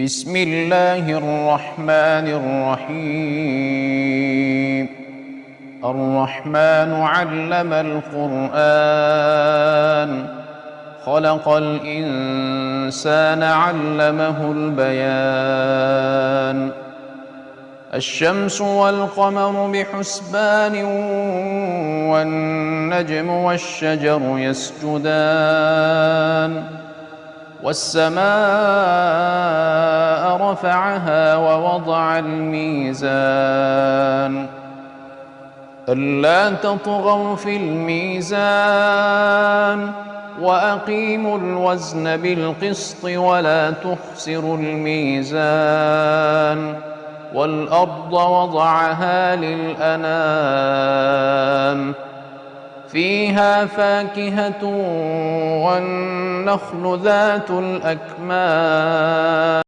بسم الله الرحمن الرحيم. الرحمن علم القرآن، خلق الإنسان علمه البيان. الشمس والقمر بحسبان، والنجم والشجر يسجدان. والسماء رفعها ووضع الميزان، ألا تطغوا في الميزان، وأقيموا الوزن بالقسط ولا تخسروا الميزان. والأرض وضعها للأنام، فيها فاكهة والنخل ذات الأكمام.